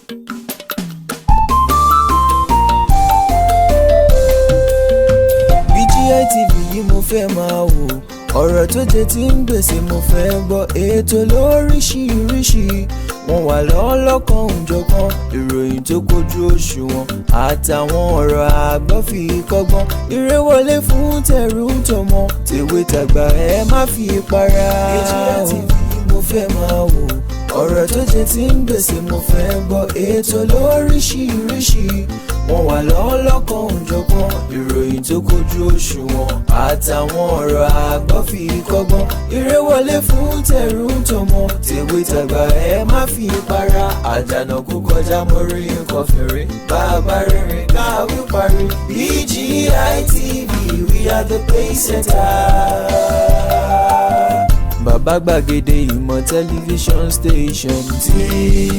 BGI TV yìí mo fẹ́ máa wò, ọ̀rọ̀ tó jẹ ti ń gbèsè mo fẹ́ gbọ́, ètò lóríṣiríṣi wọ́n wà lọ́lọ́kan òjọ̀kan, ìròyìn tó kojú òṣùwọ̀n àtàwọn ọ̀rọ̀ àgbọ́ fi kọ́gbọ́n, eré wọlé fún tẹ̀rù tọmọ tèwe tàgbà ẹ má fi para. BGI TV mo fẹ́ máa wò, ọ̀rọ̀ tó jẹ ti ń gbèsè mo fẹ́ gbọ́, ètò lóríṣiríṣi wọ́n wà lọ́lọ́kan òjọ̀kan, ìròyìn tó kojú òṣùwọ̀n àtàwọn ọ̀rọ̀ àgbọ́ fi kọ́gbọ́n, eré wọlé fún tẹ̀rù tọmọ tèwe tàgbà ẹ má fi para. Àjànàkú kọjá mórí nǹkan fèrè, bàbá rere káwí parí. BGI TV, we are the pace setters. Bàbá gbàgede ìmọ̀ tẹlifíṣọ̀n station tí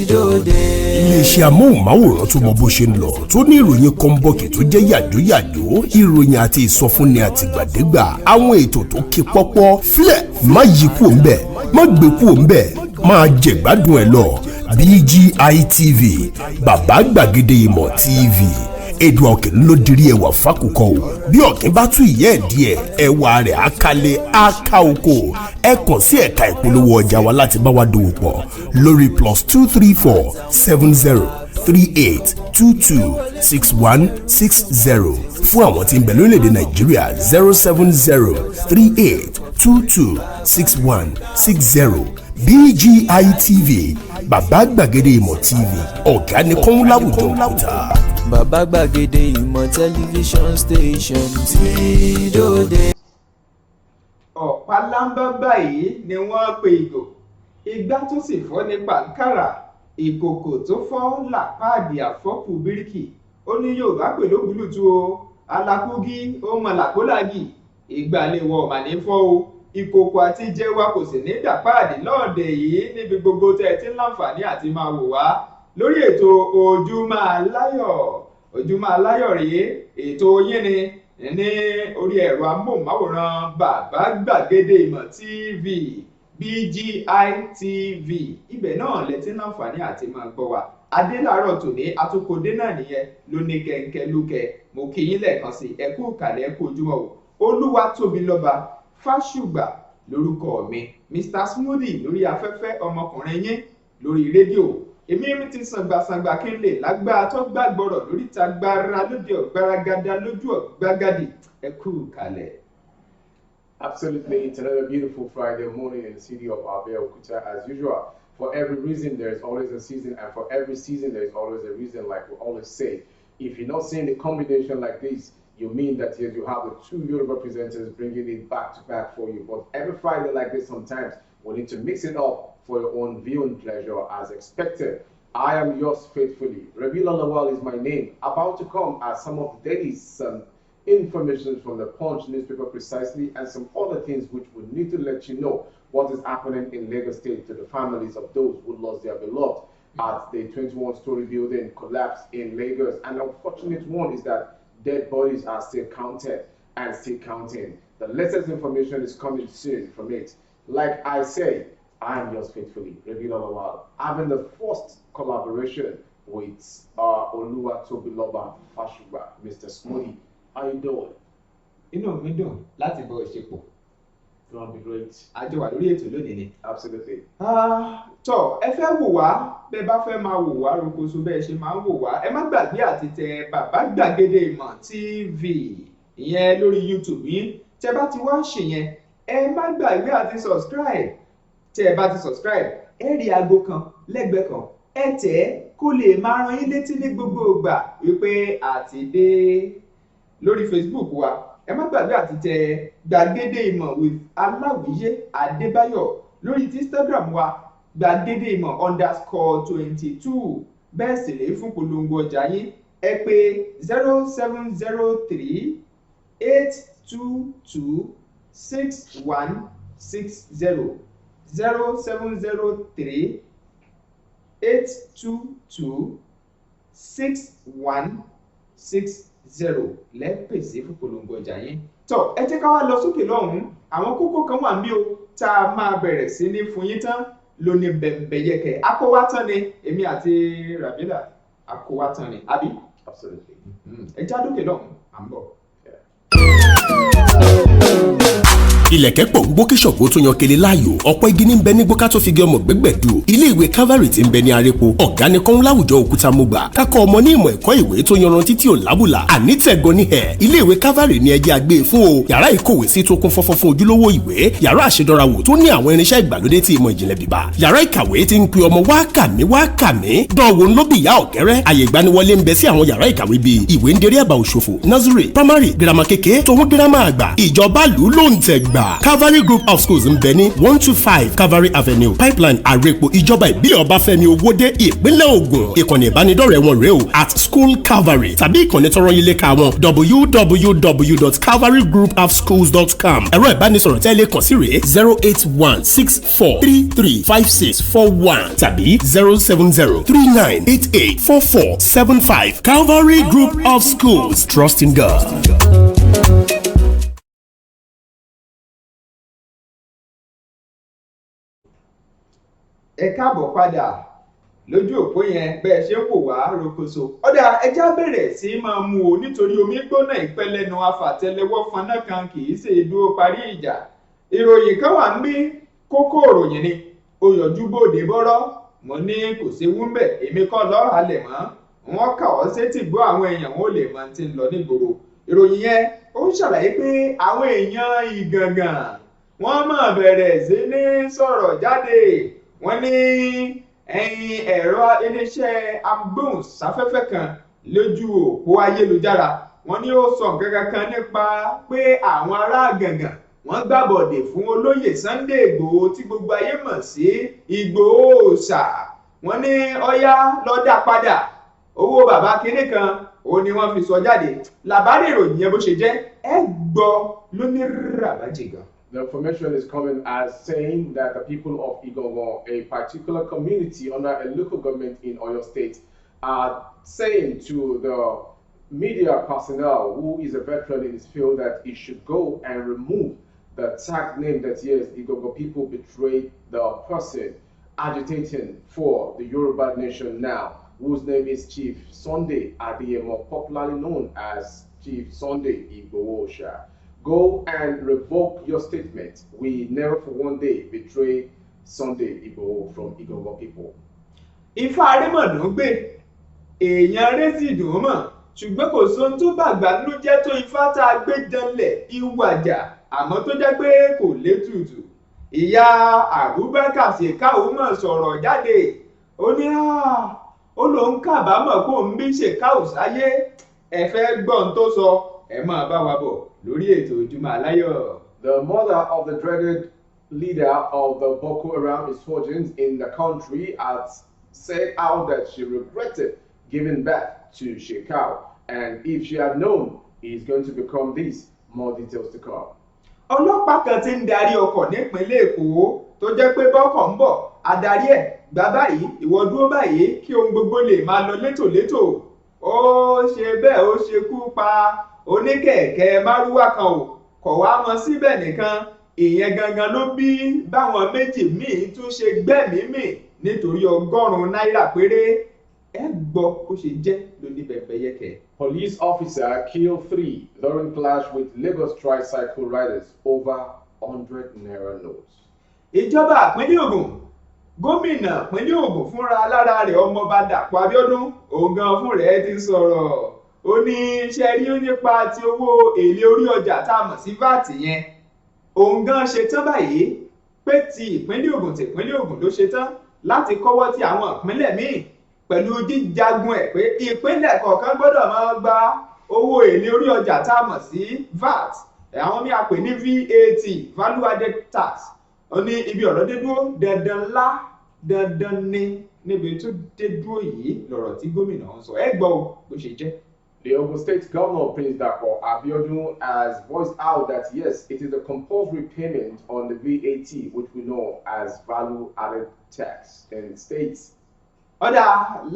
dòde. Iléeṣẹ́ amóhùnmáwòrán tó mọ bó ṣe ń lọ, tó ní ìròyìn kọ́ńbọ̀kì tó jẹ́ yàjóyàjó, ìròyìn àti ìsọfúnni àtìgbàdégbà, àwọn ètò tó ké pọ́pọ́ filẹ̀ má yí kúò ń bẹ̀, má gbé kúò ń bẹ̀, máa jẹ̀gbádùn ẹ̀ lọ. BGI TV, bàbá gbàgede ìmọ̀ TV. Èdùà Òkè ló dirí ẹwà fákùkọ o, bí ọ̀kín bá tú ìyẹ́ ẹ̀ díẹ̀ ẹwà rẹ̀ àkàlẹ̀ àkà oko. Ẹ kàn sí ẹ̀ka ìpolówó ọjà wa láti bá wa dòwò pọ̀ lórí +234 70 38 22 6160 fún àwọn tí ń bẹ lórílẹ̀‐èdè Nàìjíríà 070 38 22 6160. BGI TV, bàbá gbàgede ìmọ̀ TV, ọ̀gá ni kọ́ń láwùjọ òkúta. Bàbá gbàgede ìmọ̀ tẹlifíṣọ̀n station tí dòde. Ọ̀pá lámbá báyìí ni wọ́n pe ìgò, igbá tó sì fọ́ ní pàǹkárà, ìkòkò tó fọ́ làpáàdì àfọ́kù bíríkì. Ó ní Yorùbá pè lógúlùtù o, alákúgí ó mọ làkólàgì, ìgbàlèwọ̀ ọ̀mà ní fọ́ o. Ìkòkò àti jẹ́wà kò sì ní dàpáàdì lọ́ọ̀dẹ̀ yìí níbi gbogbo tẹ́ ẹ ti ń láǹfààní àti máa wò wá lórí ètò Ojúmọ́ Aláyọ̀. Ojúmọ́ Aláyọ̀ rèé ètò yín ni ní orí ẹ̀rọ amóhùnmáwòrán bàbá gbàgede ìmọ̀ TV, BGI TV. Ibẹ̀ náà lẹ ti ń láǹfààní àti máa gbọ́ wa. Adélàárọ̀ tòní atukọ̀dé náà nìyẹn ló ní kẹ̀ǹkẹ́ lúkẹ́. Mo kí yín lẹ́ẹ̀kan sí ẹ kú ìkàlẹ̀ ẹ kú ojúmọ́ o. Olúwatóbilọ́ba Fáṣùgbà lórúkọ mi, Mr Smoothie lórí afẹ́fẹ́, ọmọkùnrin yín lórí rédíò. Èmi ti sàngbàsàngbà kí n lè lágbára tó gbàgbọ́rọ̀ lórí ta gbára lóde ọ̀gbáragada lójú ọ̀gbágadì. Ẹ kú kalẹ̀. Absolutely, it's another beautiful Friday morning in the city of Abeokuta as usual. For every reason, there is always a season, and for every season, there is always a reason, like we always say. If you're not seeing the combination like this, you mean that yes, you have the two Yoruba presenters bringing it back to back for you. But every Friday like this, sometimes we need to mix it up for your own viewing pleasure as expected. I am yours faithfully. Rabiul Lawal is my name. About to come are some of the day's information from the Punch newspaper precisely, and some other things which we need to let you know what is happening in Lagos State to the families of those who lost their beloved at the 21-story building collapse in Lagos. And the unfortunate one is that dead bodies are still counted and still counting. The latest information is coming soon from it. Like I say, I am yours faithfully, Rabiul Lawal, having the first collaboration with Olúwatóbilọ́ba Fáṣùgbà, Mr Smoothie. How you doing? Inú mi dùn láti bọ́ ìṣepọ̀. It's gonna be great. Àjọ wà lórí ètò lónìí ni. Absolutely. Tọ́ ẹ fẹ́ wò wá, bẹ́ẹ̀ bá fẹ́ máa wò wá rokoṣo bẹ́ẹ̀ ṣe máa ń wò wá. Ẹ má gbàgbé àti tẹ bàbá gbàgede ìmọ̀ TV ìyẹn lórí YouTube yín. Tẹ bá ti wá ṣe yẹn, ẹ má gbàgbé àti subscribe. Tẹ ẹ bá ti subscribe, ẹ rí aago kan lẹ́gbẹ̀ẹ́ kan. Ẹ tẹ̀ ẹ́ kó lè máa rán yín létí ní gbogbo ìgbà wípé àti dé. Lórí Facebook wa, ẹ má gbàgbé àti tẹ gbàgede ìmọ̀ with Aláwìyé Adébáyọ̀. Lórí Instagram wa, gbàgede ìmọ̀ _22. Bẹ́ẹ̀ sì rèé fún polongo ọjà yín, ẹ pè 0703 822 6160 0703 822 6160 lẹ́pèsè fún polongo ọjà yín. Tọ́ ẹ jẹ́ ká wá lọ sókè lọ́hùn-ún, àwọn kókó kan wà níbí o tá a máa bẹ̀rẹ̀ sí ní fún yín tán ló ní bẹ̀m̀bẹ̀yẹkẹ akówátán ni èmi àti Rabila akówátán ni àbí. Absolutely. ẹ já dókè lọ́hùn à ń bọ̀. ilẹ̀kẹ̀ pọ̀ ń gbó kí ṣọ̀gbó tó yan kele láàyò ọ̀pọ̀ igi ní ń bẹ ní gbó ká tó fi gé ọmọ gbẹ́gbẹ̀dù ilé ìwé Calvary tí ń bẹ ní arépo ọ̀gá ni kọ́ń láwùjọ òkúta mọ́gbà kákọ́ ọmọ ní ìmọ̀ ẹ̀kọ́ ìwé tó yanrantí tí ò lábùlà àní tẹ̀gọ́ ní ẹ̀ ilé ìwé Calvary ní ẹjẹ́ àgbé fún o yàrá ìkówé sí tó kún fọ́fọ́ fún ojúlówó ìwé yàrá àṣedọ́rawò tó ní àwọn irinṣẹ́ ìgbàlódé tí ìmọ̀ ìjìnlẹ̀ bíbá yàrá ìkàwé tí ń pe ọmọ wá kàmí dánwò ńlọ́bì ìyá ọ̀kẹ́rẹ́ àyè ìgbaniwọlé ń bẹ sí àwọn yàrá ìkàwé bíi ìwé ń derí àbá òṣòfò nursery primary girama kékeré tòun girama àgbà ìjọba lù ló ń tẹ̀ gbà Calvary Group of Schools ń bẹ ní 125 Calvary Avenue Pipeline Àrèpò ìjọba ìbílẹ̀ Ọbáfẹ́mi Owódé ìpínlẹ̀ Ògùn ìkànnì ìbánidọ́rẹ̀ẹ́ wọn rèé o @School Calvary tàbí ìkànnì tọrọ yín léka wọn www.calvarygroupofschools.com ẹ̀rọ ìbánisọ̀rọ̀ tẹ́lẹ̀ kàn sí rèé 08164335641 tàbí 07039884475 Calvary Group of Schools, trust in God. ẹ káàbọ̀ padà lójú òpó yẹn bẹ́ẹ̀ ṣe ń wò wá rokoṣo. ọ̀dà ẹja bẹ̀rẹ̀ sí máa mú o nítorí omi gbóná ìpẹlẹnu afàtẹ́lẹwọ́ fọnà kan kì í ṣe dúró parí ìjà. ìròyìn kan wà ń bí kókó ìròyìn ni ó yọjú bòde bọ́rọ́ mo ní kò séwu ń bẹ̀ èmi kọ́ lọ́ọ́ halẹ̀ mọ́ wọ́n kà ọ́ sétí gbọ́ àwọn èèyàn wọn ò lè mọ ti ń lọ nígboro. ìròyìn yẹn ó ń ṣàlàyé pé àwọn èèyàn Ìgàngàn wọ́n máa bẹ̀rẹ̀ sí ní sọ̀rọ̀ jáde wọ́n ní ẹ̀rọ iléeṣẹ́ agbóhùnsáfẹ́fẹ́ kan lójú òpó ayélujára wọ́n ní ó sọ nǹkan kan nípa pé àwọn ará Ìgàngàn wọ́n gbàbọ̀dè fún olóyè Sunday Ìgbòho tí gbogbo ayé mọ̀ sí Ìgbòho Òòṣà wọ́n ní ọ̀yá lọ́dà padà owó bàbá kinní kan òun ni wọ́n fi sọ jáde làbárí ìròyìn yẹn bó ṣe jẹ́ ẹ gbọ́ lóní ràbájì gan. The information is coming as saying that the people of Igongo, a particular community under a local government in Oyo State, are saying to the media personnel who is a veteran in this field that he should go and remove the tag name that yes, Igongo people betrayed the person agitating for the Yoruba nation now, whose name is Chief Sunday Adeyemo, popularly known as Chief Sunday Igboho Òòṣà. Go and revoke your statement. We never for one day betray Sunday Igboho from Igongo people. Ifá Arímọ̀dún gbé èèyàn rẹ́sì dùn mọ̀ ṣùgbọ́n kò sóhun tó bàgbà ló jẹ́ tó Ifá tá a gbé janlẹ̀ ìwàjà àmọ́ tó jẹ́ pé kò létùtù. Ìyá Abubakar Ṣèkáù mọ̀ sọ̀rọ̀ jáde ó ní ó lóun kábàámọ̀ kó ń bí Ṣèkáù sáyé ẹ fẹ́ gbọ́n tó sọ ẹ máa bá wa bọ̀ lórí ètò Ojúmọ́ Aláyọ̀. The mother of the dreaded leader of the Boko Haram insurgents in the country has said out that she regretted giving birth to Ṣèkáù, and if she had known he is going to become this, more details to come. Ọlọ́pàá kan ti ń darí ọkọ̀ nípínlẹ̀ Èkó tó jẹ́ pé bọ́kọ̀ ń bọ̀ adarí ẹ̀ gbà báyìí ìwọ dúró báyìí kí ohun gbogbo lè máa lọ létòlétò ó ṣe bẹ́ẹ̀ ó ṣekú pa oníkẹ̀kẹ́ márúwá kan ò kọ̀ wá mọ́ síbẹ̀ nìkan ìyẹn gangan ló bí báwọn méjì míì tún ṣe gbẹ́mìí mì nítorí $100 péré ẹ gbọ́ bó ṣe jẹ́ lóní bẹ̀bẹ̀yẹkẹ. Police officer killed 3 during clash with Lagos tricycle riders over 100 naira notes. Ìjọba ìpínlẹ̀ Ògùn gómìnà ìpínlẹ̀ Ògùn fúnra lára rẹ̀ ọmọọba Dàpọ̀ Abíọ́dún òun gan fún rẹ̀ ti sọ̀rọ̀ ó ní ṣe rí nípa ti owó èlé orí ọjà tá a mọ̀ sí VAT yẹn òun gan ṣe tán báyìí pé ti ìpínlẹ̀ Ògùn tìpínlẹ̀ Ògùn ló ṣe tán láti kọ́wọ́ ti àwọn ìpínlẹ̀ míì pẹ̀lú jíjagun ẹ̀ pé ìpínlẹ̀ kọ̀ọ̀kan gbọ́dọ̀ máa gba owó èlé orí ọjà tá a mọ̀ sí VAT àwọn míì a pè ní VAT value added tax ó ní ibi ọ̀rọ̀ dé dúró dandan ńlá dandan ní níbi tó dé dúró yìí lọ̀rọ̀ tí gómìnà ń sọ ẹ gbọ́ bó ṣe jẹ́. The Ogun State Governor, Prince Dapo Abiodun, has voiced out that yes, it is a compulsory payment on the VAT, which we know as value-added tax in states. Ọ̀dà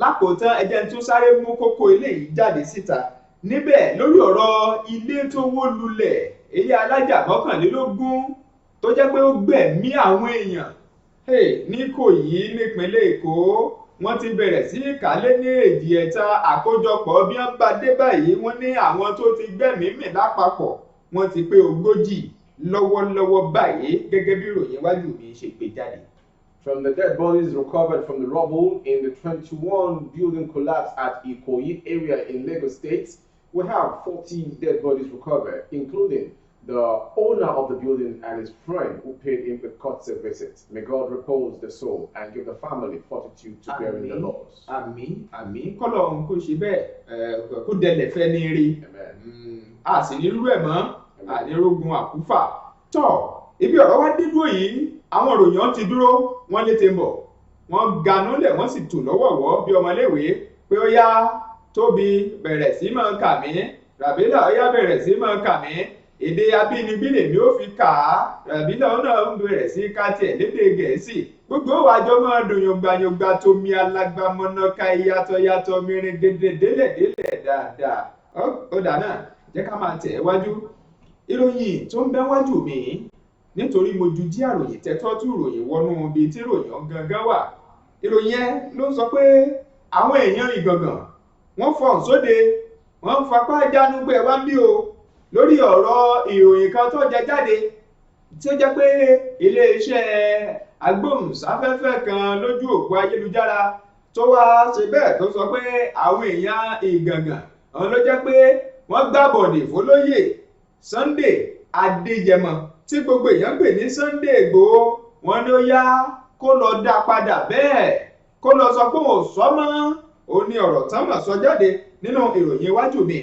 lákòótán ẹjẹ́ tún sáré mú kókó eléyìí jáde síta níbẹ̀ lórí ọ̀rọ̀ ilé tó wó lulẹ̀ ilé alájà 11 tó jẹ́ pé ó gbẹ̀mí àwọn èèyàn ní Ìkòyí nípínlẹ̀ Èkó wọ́n ti bẹ̀rẹ̀ sí kálé ní èjì ẹ̀ta àkójọpọ̀ bí wọ́n bá dé báyìí wọ́n ní àwọn tó ti gbẹ́mìí mì lápapọ̀ wọ́n ti pé 40 lọ́wọ́lọ́wọ́ báyìí gẹ́gẹ́ bí ìròyìn iwájú mi ṣe gbé jáde. From the dead bodies recovered from the rubble in the 21 building collapse at Ikoyi area in Lagos State, we have 40 dead bodies recovered, including the owner of the building and his friend who paid him a courtesy visit. May God repose the soul and give the family fortitude to bear in the loss. Àmín kọ́lọ́run kó ṣe bẹ́ẹ̀ kó dẹlẹ̀ fẹ́ ní rí. A sì ní irú ẹ̀ mọ́ ànírógun àkúfà. Tọ́ ibi ọ̀rọ̀ wá dé dúró yìí àwọn òròyìn ti dúró wọ́n létè ń bọ̀ wọ́n ganú lẹ̀ wọ́n sì tò lọ́wọ̀wọ́ bí ọmọléèwé pé ó yá Tóbi bẹ̀rẹ̀ sí máa kà mí Ràbílà ó yá bẹ̀rẹ̀ sí máa kà mí èdè abínibí lèmi ó fi kà á Ràbílà ó náà ń bẹ̀rẹ̀ sí ká tiẹ̀ lédè Gẹ̀ẹ́sì gbogbo àjọ máa dùn yọ̀ngbàyọ̀ngbà tómi alágbàmọ́nàká yàtọ̀ mìíràn délẹ̀ dáadáa ó dáná jẹ́ ká máa tẹ̀ wájú ìròyìn tó ń bẹ wájú mi nítorí mo ju jí àròyìn tẹ́tọ́ tú ìròyìn wọnú ibi tí ìròyìn gangan wà ìròyìn yẹn ló sọ pé àwọn èèyàn Ìgàngàn wọ́n fọ̀n sóde wọ́n fapá jánu pé wá ń bí o lórí ọ̀rọ̀ ìròyìn kan tó jẹ jáde tí ó jẹ́ pé iléeṣẹ́ agbóhùnsáfẹ́fẹ́ kan lójú òpó ayélujára tó wá ṣe bẹ́ẹ̀ tó sọ pé àwọn èèyàn Ìgàngàn àwọn ló jẹ́ pé wọ́n gbàbọ̀dè fólóyè Sunday Adéyẹmọ tí gbogbo èèyàn pè ní Sunday Ìgbòho wọn ni ó yá kó lọ dá padà bẹ́ẹ̀ kó lọ sọ pé òun sọ mọ́ ó ní ọ̀rọ̀ tán mà sọ jáde nínú ìròyìn iwájú mi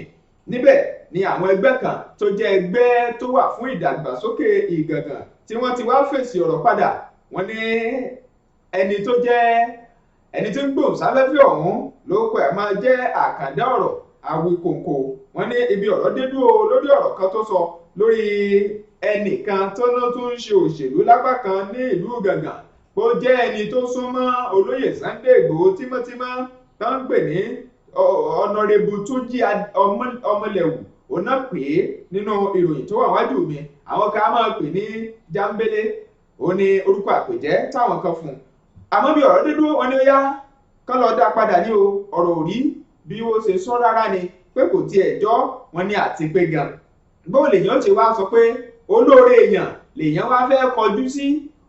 níbẹ̀ ni àwọn ẹgbẹ́ kan tó jẹ́ ẹgbẹ́ tó wà fún ìdàgbàsókè Ìgàngàn tí wọ́n ti wá fèsì ọ̀rọ̀ padà wọ́n ní ẹni tó ń gbóhùnsáfẹ́fẹ́ ọ̀hún ló kọ ẹ̀ máa jẹ́ Àkàndá ọ̀rọ̀ Àwíkòǹkò wọ́n ní ibi ọ̀rọ̀ dé dúró lórí ọ̀rọ̀ kan tó sọ lórí ẹnìkan tó ló tún ń ṣe òṣèlú lápá kan ní ìlú Ìgàngàn bó jẹ́ ẹni tó súnmọ́ olóyè Sunday Ìgbòho tímọ́tímọ́ tó ń pè ní ọ̀nàrẹ́bù Túnjí Ọmọlẹ̀wù òun náà pè é nínú ìròyìn tó wà wájú mi àwọn kan máa pè ní Jámbélé ó ní orúkọ àpèjẹ́ táwọn kan fún un àmọ́ bí ọ̀rọ̀ dé dúró wọn ni ó yá kán lọ dá padà ní ọ̀rọ̀ òrí bí ó ṣe sọ rárá ni pé kò tiẹ̀ jọ́ wọn ní àti pé gan bó lèèyàn ti wá sọ pé olóore èèyàn lèèyàn wá fẹ́ kọjú sí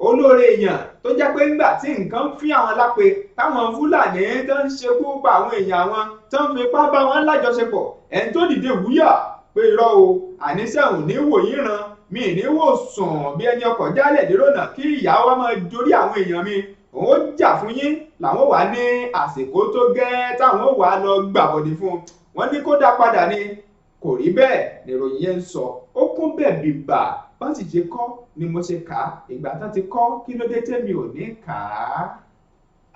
olóore èèyàn tó jẹ́ pé ńgbà tí nǹkan ń fi àwọn lápè táwọn Fúlàní tó ń ṣekú pa àwọn èèyàn wọn tó ń fipá bá wọn lájọṣepọ̀ ẹni tó dìde wúyà pé irọ́ o àníṣe òun ní wò yín ran mi ní wò sùn bí ẹni ọkọ̀ jálẹ̀ dérònà kí ìyá wa máa dorí àwọn èèyàn mi òun ó jà fún yín làwọn wà ní àsìkò tó gẹ́ táwọn wà lọ gbàbọ̀dé fún wọn ní kó dá padà ni kò rí bẹ́ẹ̀ níròyìn yẹn ń sọ ó kún bẹ́ẹ̀ bíbà bá sì ṣe kọ́ ni mo ṣe kà á ìgbà tán ti kọ́ kí ló dé tẹ́mi ò ní kà á.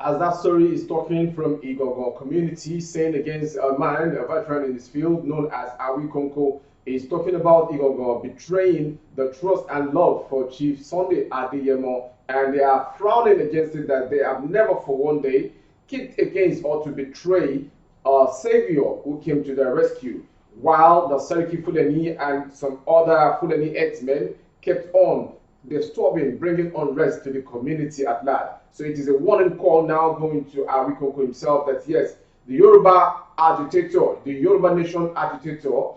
As that story is talking from Igogo community, saying against a man, a veteran in his field known as Awikonko, is talking about Igogo betraying the trust and love for Chief Sunday Adeyemo, and they are frowning against it that they have never for one day kicked against or to betray a savior who came to their rescue, while the Seriki Fulani and some other Fulani herdsmen kept on disturbing, bringing unrest to the community at large. So it is a warning call now going to Awikoko himself that yes, the Yoruba agitator, the Yoruba nation agitator,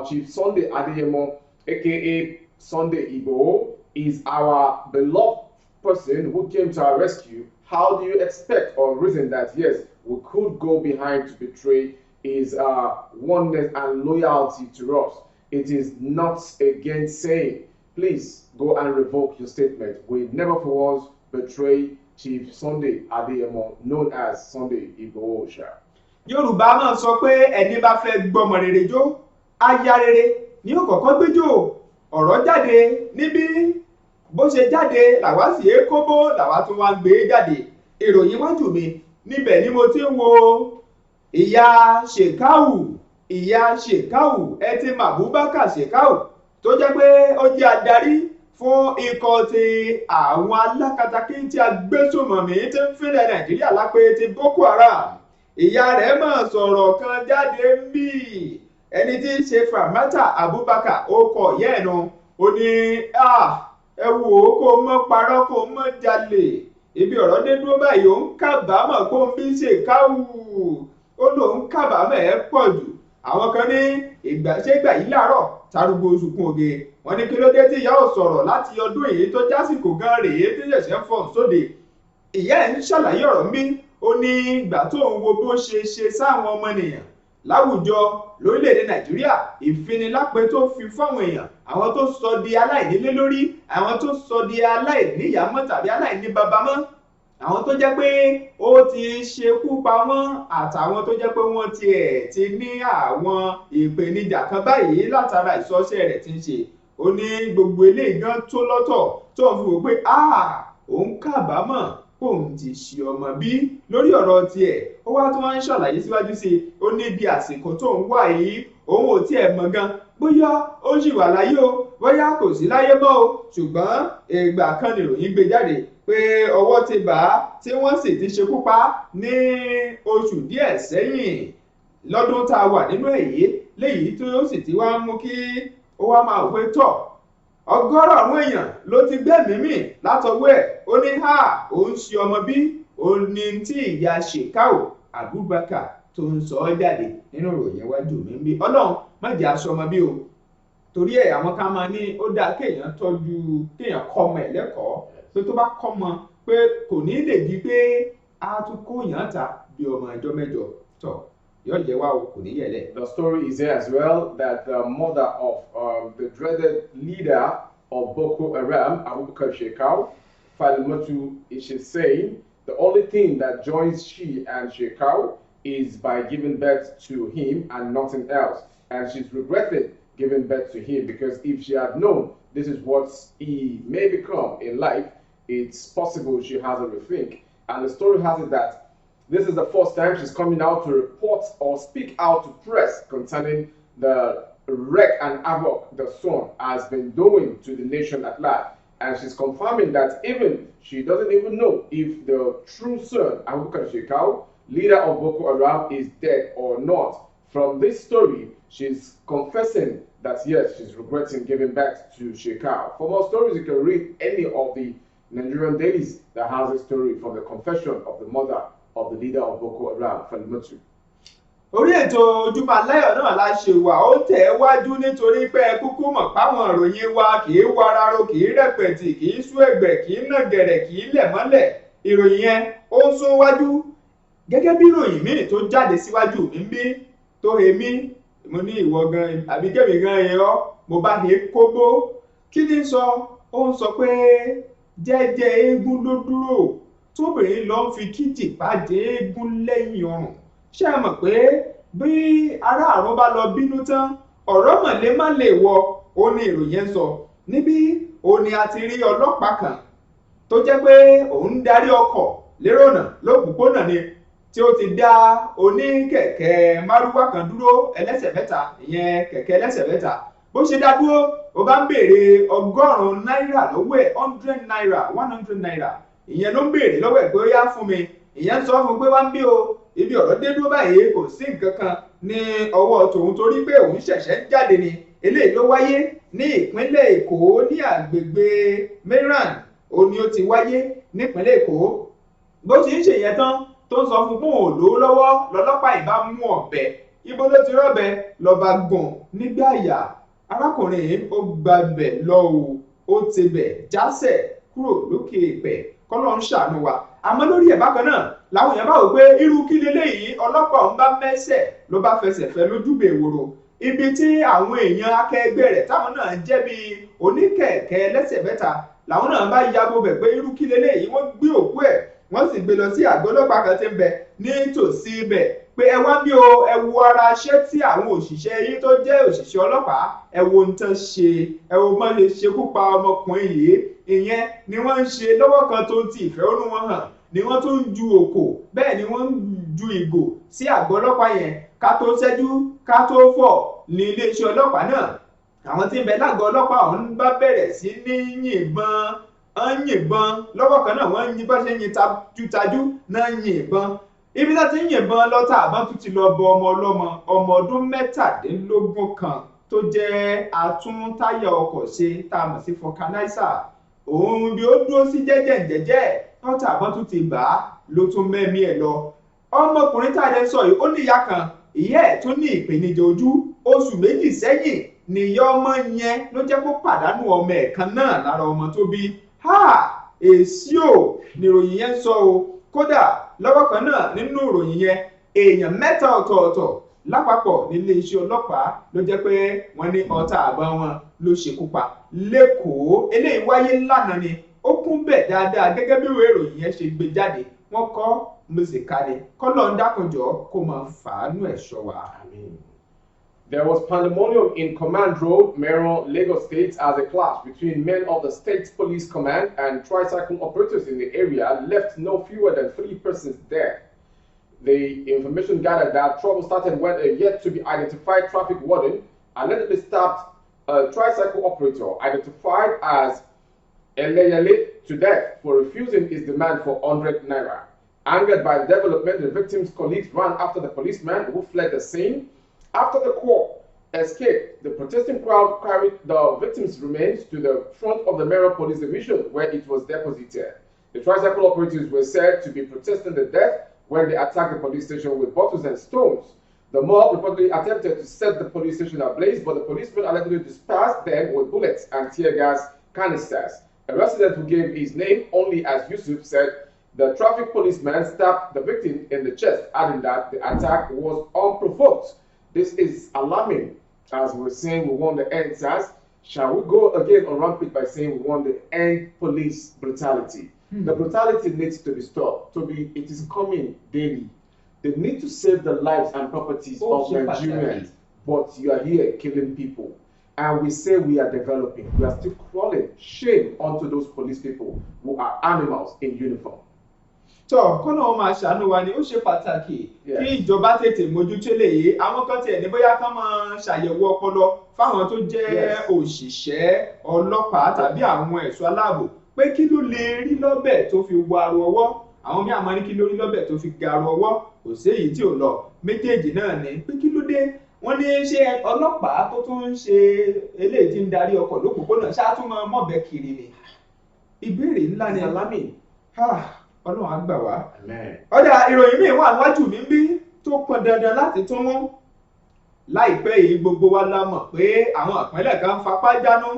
Chief Sunday Adeyemo, aka Sunday Igboho, is our beloved person who came to our rescue. How do you expect or reason that yes, we could go behind to betray his oneness and loyalty to us? It is not against saying, please go and revoke your statement. We never for once betray Chief Sunday Adeyemo, known as Sunday Igboho Oòṣà. Yorùbá náà sọ pé ẹni bá fẹ́ gbọ́mọ rere jó aya rere ni ó kọ́kọ́ gbẹ́jọ́ ọ̀rọ̀ jáde níbí bó ṣe jáde làwa sì é kóbó làwa tún wá gbé jáde ìròyìn wájú mi níbẹ̀ ni mo ti ń wo ìyá Shekau ẹ ti Abubakar Shekau tó jẹ́ pé ó jẹ́ adarí fún ikọ̀ ti àwọn alákatakí tí agbésùnmọ̀mí tí ń fílẹ̀ Nàìjíríà lápé ti Boko Haram ìyá rẹ̀ mọ̀ sọ̀rọ̀ kan jáde ń bì ẹni tí í ṣe Famata Abubakar ó kọ ìyá ẹ̀nu ó ní ẹ wò ó kó mọ́ parọ́ kó mọ́ jalè ibi ọ̀rọ̀ dé dúró báyìí òun kábàámọ̀ kó ń fi ṣe káwù ó lóun kábàámọ̀ ẹ̀ pọ̀ jù àwọn kan ní ìgbà yìí láàárọ̀ tarugbo sunkún oge wọn ní kí ló dé tí ìyá ò sọ̀rọ̀ láti ọdún èyí tó jásìkò gan rèé tó ṣẹ̀ṣẹ̀ fọ́n sóde ìyá ẹ̀ ń ṣàlàyé ọ̀rọ̀ mi ó ní ìgbà tó ń wo bó ṣe sáwọn ọmọnìyàn láwùjọ lórílẹ̀‐èdè nàìjíríà ìfinilápẹ́ tó fi fáwọn èèyàn àwọn tó sọ di aláìnílé lórí àwọn tó sọ di aláìníyàmọ́ tàbí aláìní bàbá mọ́ àwọn tó jẹ́ pé ó ti ṣekú pa wọ́n àtàwọn tó jẹ́ pé wọ́n ti ní àwọn ìpèníjà kan báyìí látara ìsọṣẹ́ rẹ̀ tí ń ṣe ó ní gbogbo eléyìí gan tó lọ́tọ̀ tó ń fi wò pé òun kábàámọ̀ kóun ti ṣe ọmọ bí lórí ọ̀rọ̀ tiẹ̀ ó wá tó wá ń ṣàlàyé síwájú sí i ó ní bí àsìkò tó ń wà yìí òun ò tiẹ̀ mọ̀ gan bóyá ó ṣì wà láyé o bóyá kò sí láyé mọ́ o ṣùgbọ́n ìgbà kan nìròyìn gbé jáde pé ọwọ́ ti bà á tí wọ́n sì ti ṣekú pa ní oṣù díẹ̀ sẹ́yìn lọ́dún tá a wà nínú èyí léyìí tó sì ti wá mú kí ó wá máa wò pé tọ̀ ọgọ́rọ̀ àwọn èèyàn ló ti gbẹ́mìí mì látọwọ́ ẹ̀ ó ní òun ṣe ọmọ bí òun ní tí ìyá Shekau Abubakar tó ń sọ ọ́ jáde nínú ìròyìn iwájú mi ń bí ọlọ́run má jẹ́ aṣọ ọmọ bí o torí ẹ̀ àwọn ká máa ní ó dáa kéèyàn kọ́ ọmọ ẹ̀ lẹ́kọ̀ọ́ pé tó bá kọ́ ọmọ pé kò ní lè di pé a tún kó yàn ta bí ọmọ ẹjọ́ mẹ́jọ tọ̀ yóò jẹ́ wá o kò ní yẹlẹ̀. The story is here as well that the mother of the dreaded leader of Boko Haram, Abubakar Shekau, Falimatu, is saying the only thing that joins she and Shekau is by giving birth to him and nothing else. And she's regretted giving birth to him because if she had known this is what he may become in life, it's possible she has a rethink. And the story has it that this is the first time she's coming out to report or speak out to press concerning the wreck and havoc the son has been doing to the nation at large. And she's confirming that even she doesn't even know if the true son, Abubakar Shekau, leader of Boko Haram, is dead or not. From this story, she's confessing that yes, she's regretting giving birth to Shekau. For more stories, you can read any of the Nigerian dailies that has a story from the confession of the mother of the leader of Boko Haram, Falimatu. Orí ètò Ojúmọ́ Aláyọ̀ náà la ṣe wà ó tẹ̀ wájú nítorí pé kúkú mọ̀ páwọn ìròyìn wa kì í wararo kì í rẹpẹtì kì í sú ẹ̀gbẹ́ kì í nà gẹ̀rẹ̀ kì í lẹ̀ mọ́lẹ̀ ìròyìn yẹn ó ń sún wájú gẹ́gẹ́ bí ìròyìn míì tó jáde síwájú mi ń bí tó èmi mo ní ìwọ gan àbí kẹ́mi gan ẹ̀rọ mo bá he kóbó kí ni sọ ó ń sọ pé jẹ́jẹ́ eégún ló dúró tóbìnrin lọ ń fi kìtìpá dé eégún lẹ́yìn ọrùn ṣé ẹ mọ̀ pé bí aráàrún bá lọ bínú tán ọ̀rọ̀ mọ̀lẹ́ má lè wọ ó ní ìròyìn sọ níbí ó ní a ti rí ọlọ́pàá kan tó jẹ́ pé òun darí ọkọ̀ lérònà lópòpónà ni tí ó ti dá oníkẹ̀kẹ́ márúwá kan dúró ẹlẹ́sẹ̀ mẹ́ta ìyẹn kẹ̀kẹ́ ẹlẹ́sẹ̀ mẹ́ta bó ṣe dá dúró ó bá ń béèrè 100 náírà lọ́wọ́ ẹ̀ 100 náírà 100 náírà ìyẹn ló ń béèrè lọ́wọ́ ẹ̀ pé ó yá fún mi ìyẹn sọ fún pé wá ń bí o ibi ọ̀rọ̀ dé dúró báyìí kò sí nǹkan kan ní ọwọ́ tòun torí pé òun ṣẹ̀ṣẹ̀ ń jáde ni eléyìí ló wáyé ní ìpínlẹ̀ Èkó ní àgbègbè Meiran ó ní ó ti wáyé nípínlẹ̀ Èkó bó ti ń ṣèyẹn tán tó ń sọ fún fún òun lówó lọ́wọ́ lọ́lọ́pàá ìbá mú ọ̀bẹ ibo ló ti rọ́bẹ lọ́ba gùn nígbà yà arákùnrin ó gbàbẹ̀ lọ ó ti bẹ̀ jásẹ̀ kúrò lókè ìpẹ̀ kọ́lọ́ ń ṣàánú wa àmọ́ lórí ẹ̀ bákan náà làwọn èèyàn bá wò pé irú kí leléyìí ọlọ́pàá ń bá mẹ́sẹ̀ ló bá fẹsẹ̀ fẹ́ lójúbẹ̀ ìwòrò ibi tí àwọn èèyàn akẹgbẹ́ rẹ̀ táwọn náà jẹ́ bí oníkẹ̀kẹ́ ẹlẹ́sẹ̀ mẹ́ta làwọn náà bá yabo bẹ̀ pé irú kí leléyìí wọ́n gbé òkú ẹ̀ wọ́n sì gbé lọ sí àgọ́ ọlọ́pàá kan tí ń bẹ nítòsí ibẹ̀ pé ẹ wá bí o ẹ wo ara iṣẹ́ tí àwọn òṣìṣẹ́ yìí tó jẹ́ òṣìṣẹ́ ọlọ́pàá ẹ wo ń tán ṣe ẹ wo má ṣe ṣekú pa ọmọkùnrin yìí ìyẹn ni wọ́n ń ṣe lọ́wọ́ kan tó ti ìfẹ̀hónú wọn hàn ni wọ́n tún ń ju òkò bẹ́ẹ̀ ni wọ́n ń ju ìgò sí àgọ́ ọlọ́pàá yẹn ká tó ṣẹ́jú ká tó fọ̀ ní iléeṣẹ́ ọlọ́pàá náà àwọn tí ń bẹ lágọ̀ọ́ ọlọ́pàá ọ̀hún bá bẹ̀rẹ̀ sí ní yìnbọn lọ́wọ́ kan náà wọ́n yìn bá ṣe yin tajútajú náà yìnbọn ibi tá ti ń yìnbọn lọ́tà àbá tún ti lọ bọ ọmọ ọlọ́mọ ọmọ ọdún 17 kan tó jẹ́ atúntáyà ọkọ̀ ṣe tá a mọ̀ sí fọkanáísà òun bí ó dúró sí jẹ́jẹ́ ọta àbọ̀n tún ti bà á ló tún mẹ́mí ẹ̀ lọ. ọmọkùnrin tá a lè sọ yìí ó ní ìyá kan, ìyá ẹ̀ tún ní ìpèníjà ojú. oṣù méjì sẹ́yìn nìyá ọmọ yẹn ló jẹ́ kó pàdánù ọmọ ẹ̀ kan náà lára ọmọ tó bí. èsì ò níròyìn yẹn sọ o. kódà lọ́wọ́ kan náà nínú ìròyìn yẹn èèyàn 3 ọ̀tọ̀ọ̀tọ̀ lápapọ̀ nílé iṣẹ́ ọlọ́pàá ló jẹ́ pé wọ́n ní ọta àbọ̀n wọn ló ṣekú pa lẹ́kọ̀ọ́. eléyìí wáyé lánàá ni ó kún bẹ̀ dáadáa gẹ́gẹ́ bí ìwé ìròyìn yẹn ṣe gbé jáde. wọ́n kọ́ mùsíkàlì kọ́lọ́ ń dákunjọ́ kó máa fàánú ẹ̀ ṣọ́ wa. There was pandemonium in Command Road, Meron, Lagos State, as a clash between men of the State Police Command and tricycle operators in the area left no fewer than 3 persons dead. The information gathered that trouble started when a yet-to-be-identified traffic warden allegedly stabbed a tricycle operator identified as Eleyele to death for refusing his demand for 100 naira. Angered by the development, the victim's colleagues ran after the policeman who fled the scene. After the couple escaped, the protesting crowd carried the victim's remains to the front of the Meron Police Division where it was deposited. The tricycle operatives were said to be protesting the death when they attacked the police station with bottles and stones. The mob reportedly attempted to set the police station ablaze, but the policemen allegedly dispersed them with bullets and tear gas canisters. A resident who gave his name only as Yusuf said the traffic policeman stabbed the victim in the chest, adding that the attack was unprovoked. This is alarming. As we're saying we want to end SARS, shall we go again on rampage by saying we want to end police brutality? The brutality needs to be stopped. It is coming daily. They need to save the lives and properties of Nigerians, but you are here killing people. And we say we are developing. We are still crawling. Shame onto those police people who are animals in uniform. tọ́ kọ́nà wọn máa ṣàánú wa ni ó ṣe pàtàkì kí ìjọba tètè mójútó léyìí. àwọn kan tiẹ̀ ní bóyá kán máa ṣàyẹ̀wò ọpọlọ fáwọn tó jẹ́ òṣìṣẹ́ ọlọ́pàá tàbí àwọn ẹ̀ṣọ́ aláàbò pé kí ló lè rí lọ́bẹ̀ tó fi wọ aró ọwọ́. àwọn míì àmọ́ ní kí ló rí lọ́bẹ̀ tó fi ga aró ọwọ́. kò sí èyí tí ò lọ méjèèjì náà ni pé kí ló dé. wọ́n ní ṣé ọlọ́pàá tó tún ń ṣe eléyìí tí ń darí ọkọ̀ lópòpónà ṣáà tún máa mọ̀bẹ kiri ni. ìbéèrè ńlá ni alámì. Ọlọ́run á gbà wá. ọ̀dà ìròyìn míì wà níwájú mi bí tó pọn dandan láti tún mú. láìpẹ́ yìí gbogbo wa la mọ̀ pé àwọn ìpínlẹ̀ kan fapá jánu.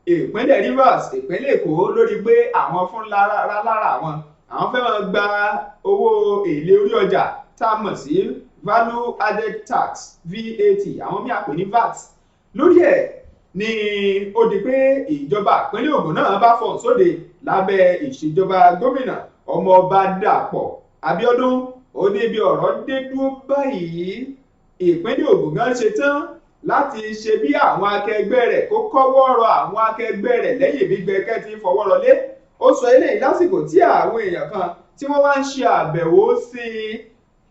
ìpínlẹ̀ Rivers, ìpínlẹ̀ Èkó lórí pé àwọn fún lára àwọn fẹ́ máa gba owó èlé orí ọjà tá a mọ̀ sí value added tax VAT, àwọn míì àpè ní VAT. lórí ẹ̀ ni ó di pé ìjọba ìpínlẹ̀ Ògùn náà bá fọ̀n sóde lábẹ́ ìṣèjọba gómìnà ọmọọba Dàpọ̀ Abíọ́dún. ó ní bí ọ̀rọ̀ dé dúró báyìí ìpínlẹ̀ Ògùn gan ṣe tán láti ṣe bí àwọn akẹgbẹ́ rẹ̀ kó kọ́wọ́ rọ àwọn akẹgbẹ́ rẹ̀ lẹ́yìn gbígbẹ́ ti fọwọ́ rọlé. ó sọ eléyìí lásìkò tí àwọn èèyàn kan tí wọ́n wá ń ṣe àbẹ̀wò sí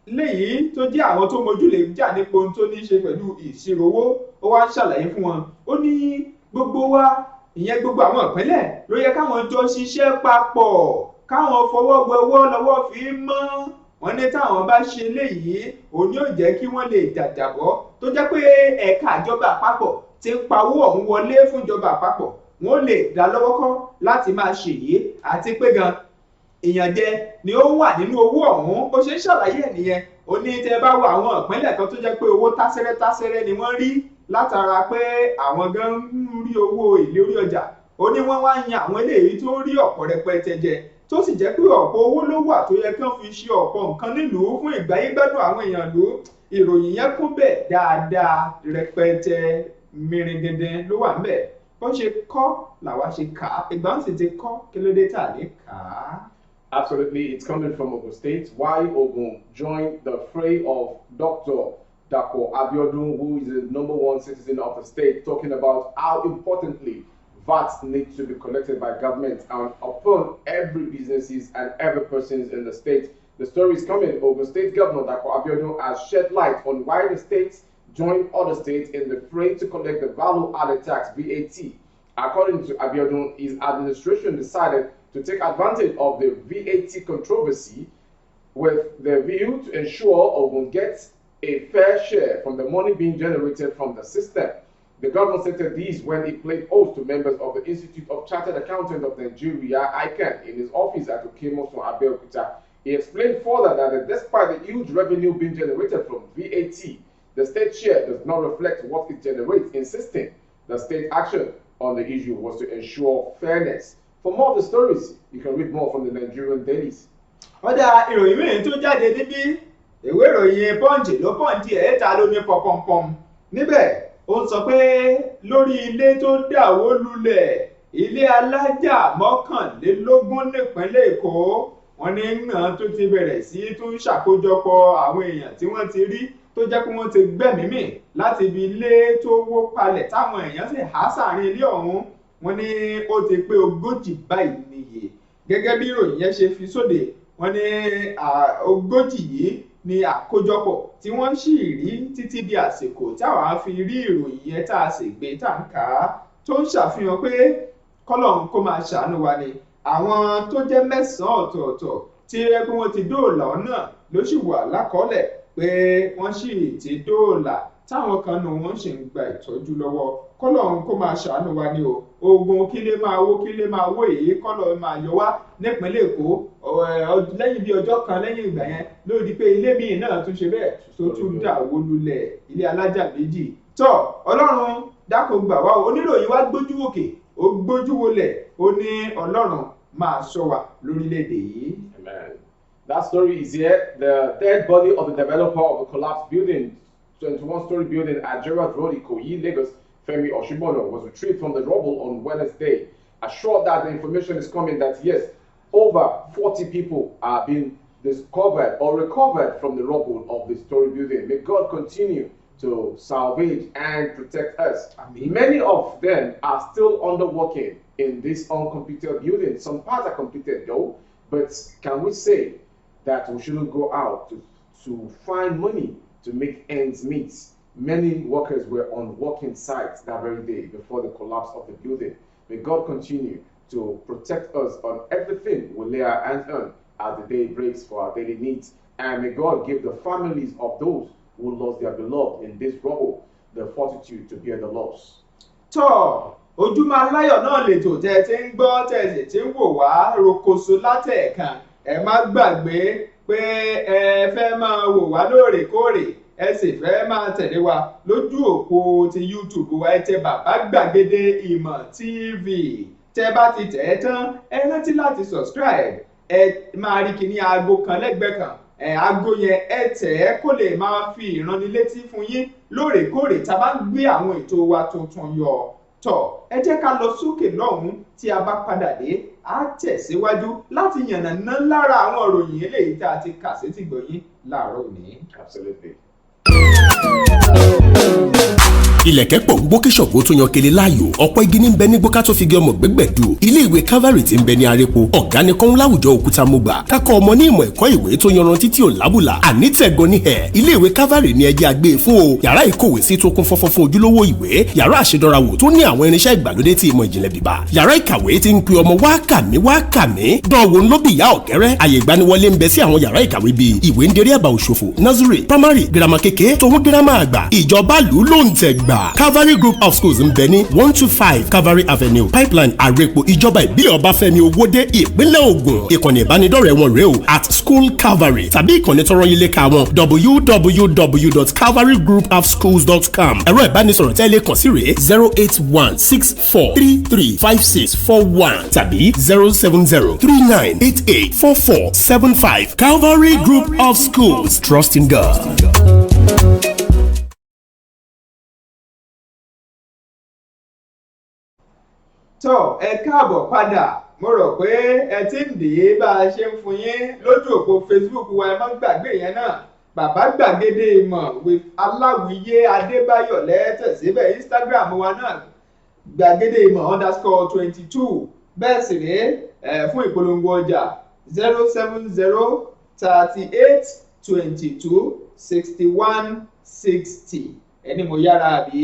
i léyìí tó jẹ́ àwọn tó mójúlé jà nípa ohun tó ní í ṣe pẹ̀lú ìṣirò owó. ó wá ń ṣàlàyé fún wọn. ó ní gbogbo wa ìyẹn gbogbo àwọn ìpínlẹ̀ ló yẹ káwọn jọ ṣiṣẹ́ papọ̀ káwọn fọwọ́ gbọwọ́ lọ́wọ́ fi mọ́. wọ́n ní táwọn bá ṣe léyìí òun yóò jẹ́ kí wọ́n lè jàjàbọ́ tó jẹ́ pé ẹ̀ka ìjọba àpapọ̀ ti ń pawó ọ̀hún wọlé fún ìjọba àpapọ̀ wọ́n lè dá lọ́wọ́ kọ́ láti máa ṣèyí àti pé gan ìyànjẹ ni ó wà nínú owó ọ̀hún. ó ṣe ń ṣàlàyé ẹ̀ nìyẹn. ó ní tẹ́ bá wo àwọn ìpínlẹ̀ kan tó jẹ́ pé owó tásẹ́rẹ́ ni wọ́n rí látara pé àwọn gan ń rí owó èlé orí ọjà. ó ní wọ́n wá yan àwọn eléyìí tó rí ọ̀pọ̀ rẹpẹtẹ jẹ tó sì jẹ́ pé ọ̀pọ̀ owó ló wà tó yẹ kán fi ṣe ọ̀pọ̀ nǹkan nílùú fún ìgbáyégbádùn àwọn èèyàn lù. ìròyìn yẹn kún bẹ́ẹ̀ dáadáa rẹpẹtẹ mìrìngìndín ló wà ńbẹ̀. bó ṣe kọ́ làwa ṣe kà á ìgbà ń sì ti kọ́ kí ló dé tà ní kà á. Absolutely, it's coming from Ogun State. Why Ogun joined the fray of Dr. Dapò Abiodun, who is the #1 citizen of the state, talking about how importantly VAT needs to be collected by government and upon every businesses and every persons in the state. The story is coming. Ogun State Governor Dapò Abiodun has shed light on why the states joined other states in the fray to collect the value-added tax (VAT). According to Abiodun, his administration decided to take advantage of the VAT controversy with the view to ensure Ogun gets a fair share from the money being generated from the system. The government stated this when he played host to members of the Institute of Chartered Accountants of Nigeria, ICAN, in his office at Okemos from Abeokuta. He explained further that despite the huge revenue being generated from VAT, the state share does not reflect what it generates, insisting the state action on the issue was to ensure fairness. For more of the stories, you can read more from the Nigerian dailies. Ọ̀dà ìròyìn mìíràn tó jáde níbí ìwé ìròyìn Punch ló pọ́ǹtì ẹ̀ ta lómi pọ̀pọ̀mpọ̀m níbẹ̀ ó sọ pé lórí ilé tó dàwó lulẹ̀ ilé alájà 21 nípínlẹ̀ Èkó wọ́n ní náà tó ti bẹ̀rẹ̀ sí tún ṣàkójọpọ̀ àwọn èèyàn tí wọ́n ti rí tó jẹ́ pé wọ́n ti gbẹ̀mímì láti ibi ilé tó wó palẹ̀ táwọn èèyàn sì há sáàrin ilé ọ̀hún wọ́n ní ó ti pé 40 báyìí níye gẹ́gẹ́ bí ìròyìn yẹn ṣe fi sóde wọ́n ní 40 yìí ni àkójọpọ̀ tí wọ́n sì rí títí di àsìkò táwọn á fi rí ìròyìn yẹn tá a sì gbé tá a ń kà á tó ń ṣàfihàn pé kọ́lọ́hún kó máa ṣàánú wa ni àwọn tó jẹ́ 9 ọ̀tọ̀ọ̀tọ̀ tí ẹgbẹ́ wọn ti dóòlà ọ̀nà ló sì wà lákọọ́lẹ̀ pé wọ́n sì ti dóòlà táwọn kan nù wọ́n sì ń gba ìtọ́jú lọ́wọ́ kọ́lọ́hún kó máa ṣàánú wa ni o ogun kílé máa wó èyí kọ́lọ́ máa yọ wá nípínlẹ̀ Èkó lẹ́yìn bí ọjọ́ kan lẹ́yìn ìgbà yẹn ló di pé ilé míì náà tún ṣe bẹ́ẹ̀ tó tún dà wó lulẹ̀ ilé alájà 2 tọ́ Ọlọ́run dákun gbà wá oníròyìn wá gbójú òkè ó gbójú wọlẹ̀ ó ní Ọlọ́run máa ṣọ́ wa lórílẹ̀‐èdè yìí. Amen. That story is here. The dead body of the developer of the collapsed building, 21-story building at Gerrard Road, Ikoyi, Lagos, Femi Oshibono, was retrieved from the rubble on Wednesday. Assured that the information is coming that yes, over 40 people are being discovered or recovered from the rubble of the story building. May God continue to salvage and protect us. Amen. Many of them are still underworking in this uncompleted building. Some parts are completed though, but can we say that we shouldn't go out to find money to make ends meet? Many workers were on working sites that very day before the collapse of the building. May God continue to protect us on everything we lay our hands on as the day breaks for our daily needs. And may God give the families of those who lost their beloved in this rubble the fortitude to bear the loss. Tọ́ Ojúmọ́ Aláyọ̀ náà lètò tẹ́ ti ń gbọ́ tẹ́ sì ti ń wò wá rokoṣo látẹ̀ẹ̀kan ẹ má gbàgbé pé ẹ fẹ́ máa wò wá lóòrèkóòrè ẹ sì fẹ́ máa tẹ̀lé wa lójú òpó ti YouTube wa ẹ tẹ Bàbá Gbàgede Ìmọ̀ TV tẹ́ bá ti tẹ̀ ẹ́ tán ẹ rántí láti subscribe ẹ máa rí kíní aago kan lẹ́gbẹ̀ẹ́ kan aago yẹn ẹ tẹ̀ ẹ́ kó lè máa fi ìránnilétí fún yín lóòrèkóòrè tá a bá ń gbé àwọn ètò wa tuntun yọ tọ̀ ẹ jẹ́ ká lọ sókè lọ́hùn-ún tí a bá padà dé á tẹ̀síwájú láti yànnàná lára àwọn ìròyìn eléyìí tá a ti kà sétí gbọ̀yìn láàárọ̀ òní. Absolutely. ilẹ̀kẹ̀ pọ̀ ń gbó kí ṣọ̀gbó tó yan kele láàyò ọ̀pọ̀ igi ní bẹ ní gbóká tó fi gé ọmọ gbẹ́gbẹ̀dù ilé ìwé Calvary tí ń bẹ ní arepo ọ̀gá ni kọ́ń láwùjọ òkúta mọ́gbà kákọ́ ọmọ ní ìmọ̀ ẹ̀kọ́ ìwé tó yanrantí tí ò lábùlà àní tẹ̀gàn ní ẹ̀ ilé ìwé Calvary ní ẹjẹ́ àgbé fún o yàrá ìkówé sí tó kún fọ́fọ́ fún ojúlówó ìwé yàrá àṣedọ́rawò tó ní àwọn irinṣẹ́ ìgbàlódé tí ìmọ̀ ìjìnlẹ̀ bíbá yàrá ìkàwé tí ń pe ọmọ wá kàmí dánwò ńlọ́bì ìyá ọ̀kẹ́rẹ́ àyè ìgbaniwọlé ń bẹ sí àwọn yàrá ìkàwé bíi ìwé ń derí àbá òṣòfò nursery primary girama kékeré tòun girama àgbà ìjọba lù ló ń tẹ̀ gbà Calvary Group of Schools ń bẹ ní 125 Calvary Avenue Pipeline Àrèpò ìjọba ìbílẹ̀ Ọbáfẹ́mi Owódé ìpínlẹ̀ Ògùn ìkànnì ìbánidọ́rẹ̀ẹ́ wọn rèé o @School Calvary tàbí ìkànnì tọrọ yín léka wọn www.calvarygroupofschools.com ẹ̀rọ ìbánisọ̀rọ̀ tẹ́lẹ̀ kàn sí rèé 08164335641 tàbí 07039884475 Calvary Group of Schools, trust in God. Tọ́ ẹ káàbọ̀ padà mo rò pé ẹ ti ń dè é bá a ṣe ń fún yín lójú òpó Facebook wa ẹ má gbàgbé yẹn náà Bàbá Gbàgede Ìmọ̀ with Aláwìyé Adébáyọ̀ lẹ́tẹ̀ síbẹ̀ Instagram wa náà Gbàgede Ìmọ̀ _22 bẹ́ẹ̀ sì rèé fún ìpolongo ọjà 07038226160 ẹni mo yára àbí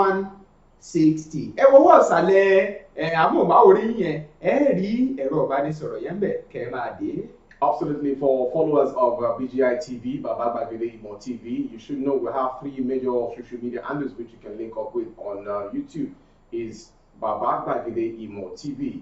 07038226160 ẹ wo wọ́n ṣàlẹ̀ amóhùnmáwòrán yẹn ẹ rí ẹ̀rọ ìbánisọ̀rọ̀ yẹn bẹ̀ kẹ́ ẹ máa dé. Absolutely. For followers of BGI TV, Baba Gbagede Imo TV, you should know we have 3 major social media handles which you can link up with on YouTube. Is Baba Gbagede Imo TV.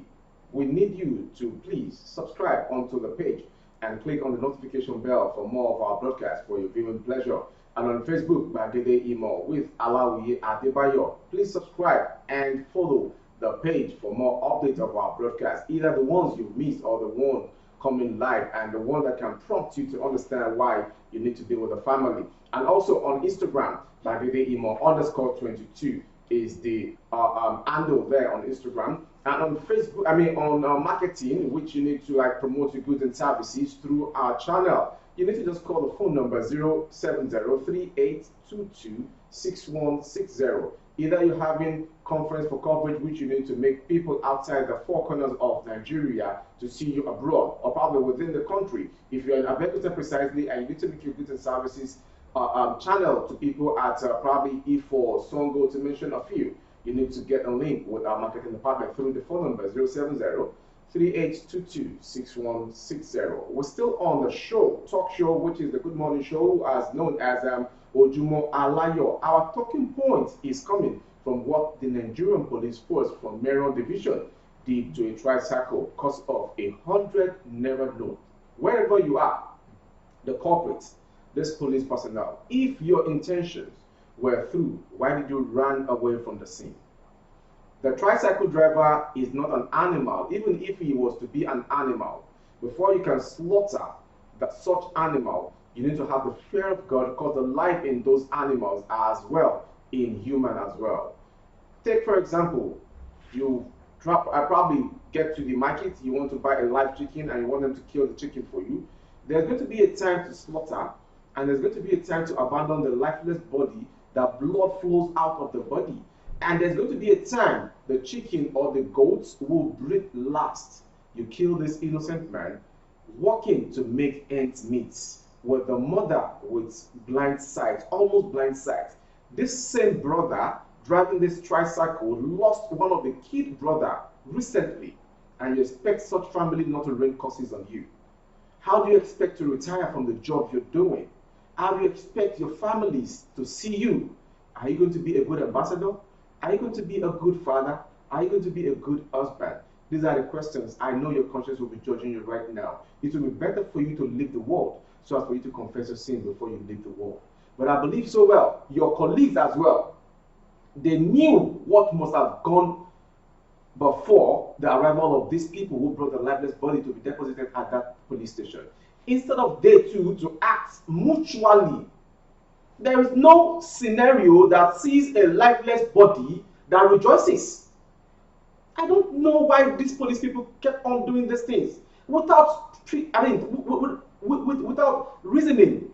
We need you to please subscribe onto the page and click on the notification bell for more of our broadcasts for your viewing pleasure. And on Facebook, Gbagede Imo with Alawiye Adebayo. Please subscribe and follow the page for more updates of our broadcasts, either the ones you missed or the one coming live, and the one that can prompt you to understand why you need to be with the family. And also on Instagram, Gbagede Imo _22 is the handle there on Instagram. And on Facebook, on marketing, which you need to promote your goods and services through our channel, you need to just call the phone number 07038226160. Either you're having conference for coverage, which you need to make people outside the 4 corners of Nigeria to see you abroad, or probably within the country. If you're in Abeokuta precisely and you need to make your goods and services channel to people at probably Ifo, Songo, to mention a few, you need to get a link with our marketing department through the phone number 07038226160. We're still on the show, talk show, which is the Good Morning Show, as known as Ojumo Alayo. Our talking point is coming from what the Nigerian police force from Meron Division did to a tricycle, cost of 100 naira note. Wherever you are, the culprits, this police personnel, if your intentions were through, why did you run away from the scene? The tricycle driver is not an animal. Even if he was to be an animal, before you can slaughter such animal, you need to have the fear of God, because the life in those animals are as well inhuman as well. Take for example, I probably get to the market, you want to buy a live chicken and you want them to kill the chicken for you. There's going to be a time to slaughter, and there's going to be a time to abandon the lifeless body, that blood flows out of the body. And there's going to be a time the chicken or the goats will breathe last. You kill this innocent man working to make ends meet, with the mother with blind sight, almost blind sight. This same brother driving this tricycle lost one of the kid brother recently, and you expect such family not to rain curses on you. How do you expect to retire from the job you're doing? How do you expect your families to see you? Are you going to be a good ambassador? Are you going to be a good father? Are you going to be a good husband? These are the questions I know your conscience will be judging you right now. It will be better for you to leave the world, so as for you to confess your sin before you leave the world. But I believe so well, your colleagues as well, they knew what must have gone before the arrival of these people who brought the lifeless body to be deposited at that police station. Instead of they too to act mutually, there is no scenario that sees a lifeless body that rejoices. I don't know why these police people kept on doing these things without without reasoning,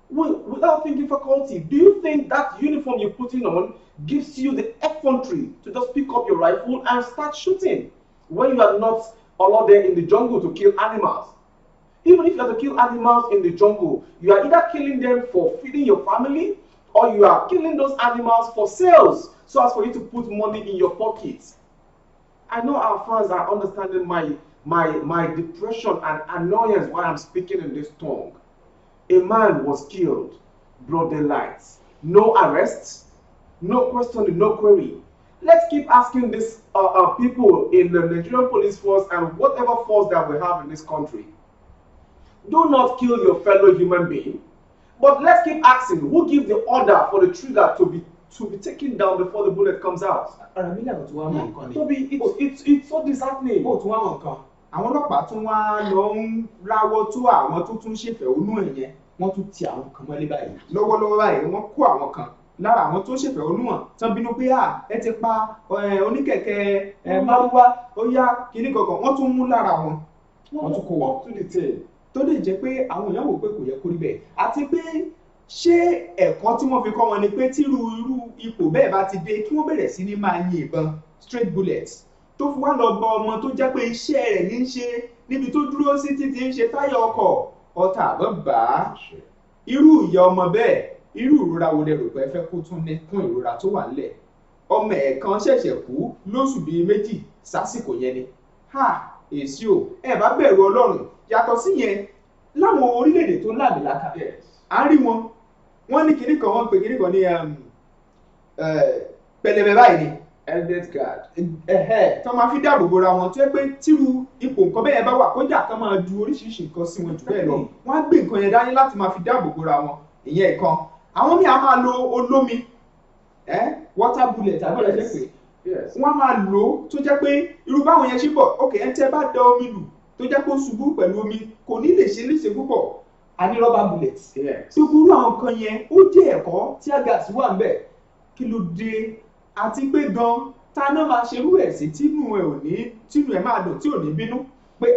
without thinking faculty. Do you think that uniform you're putting on gives you the effrontery to just pick up your rifle and start shooting when you are not allowed there in the jungle to kill animals? Even if you have to kill animals in the jungle, you are either killing them for feeding your family, or you are killing those animals for sales, so as for you to put money in your pockets. I know our fans are understanding my depression and annoyance while I'm speaking in this tongue. A man was killed, broad daylight, no arrests, no question, no query. Let's keep asking these people in the Nigerian police force and whatever force that we have in this country. Do not kill your fellow human being, but let's keep asking, who gives the order for the trigger to be taken down before the bullet comes out? It's so disheartening. Àwọn ọlọ́pàá tún wá lọ ń ráwọ́ tó àwọn tó tún ṣèfẹ̀hónú ẹ̀yẹn, wọ́n tún ti àwọn kan mọ́lé báyìí. Lọ́wọ́lọ́wọ́ báyìí wọ́n kó àwọn kan lára àwọn tó ṣèfẹ̀hónú hàn tán bínú pé ẹ ti pa oníkẹ̀kẹ́ márúwá ó yá kíní kankan, wọ́n tún mú lára wọn, wọ́n tún kó wọn to the tail. Tó lè jẹ́ pé àwọn èèyàn wò pé kò yẹ kó rí bẹ́ẹ̀, àti pé ṣé ẹ̀kọ́ tí wọ́n fi kọ́ wọn ni pé tí irú ipò bẹ́ẹ̀ bá ti dé kí wọ́n bẹ̀rẹ̀ sí ní máa yin ìbọn straight bullets tó fi wá lọ bọ ọmọ tó jẹ́ pé iṣẹ́ rẹ̀ ní í ṣe níbi tó dúró sí títí ń ṣe táyà ọkọ̀ ọ̀tá àbọ̀ bá irú ìyá ọmọ bẹ́ẹ̀, irú ìrora wo lẹ rò pé ẹ fẹ́ kó tún ní kún ìrora tó wà nílẹ̀? Ọmọ ẹ̀ kan ṣẹ̀ṣẹ̀ kú lóṣù bíi 2 sásìkò yẹn ni, èsì o ẹ bá bẹ̀rù Ọlọ́run. Yàtọ̀ sí yẹn láwọn orílẹ̀-èdè tó láàmìlàkà à ń rí wọn wọ́n ní kinní kan wọ́n pè kinní kan ní pẹlẹbẹ báyìí ni Eldet card. tó máa fi dáàbò bora wọn tó yẹ pé tíru ipò nǹkan bẹ́ẹ̀ bá wà kọjá kan máa ju oríṣiríṣi nǹkan sí wọn jù bẹ́ẹ̀ lọ wọ́n á gbé nǹkan yẹn dání láti máa fi dáàbò bora wọn ìyẹn ìkan àwọn míì á máa lo olómi water bullet àbẹ̀rẹ̀ ṣe pé wọ́n á máa lò ó tó jẹ́ pé irú báwọn yẹn ṣe bọ̀ ok ẹ̀ ń tẹ́ bá da omi lù tó jẹ́ pé ó ṣubú pẹ̀lú omi kò ní lè ṣe léṣe púpọ̀ a ní rọ́bà bullet tó burú àwọn nǹkan yẹn ó jẹ́ ẹ̀kọ́ tí gas wà ń bẹ̀ kí ló dé àti pé gan táná máa ṣerú ẹ̀ sí tínú ẹ̀ máa dùn tí ò ní bínú pé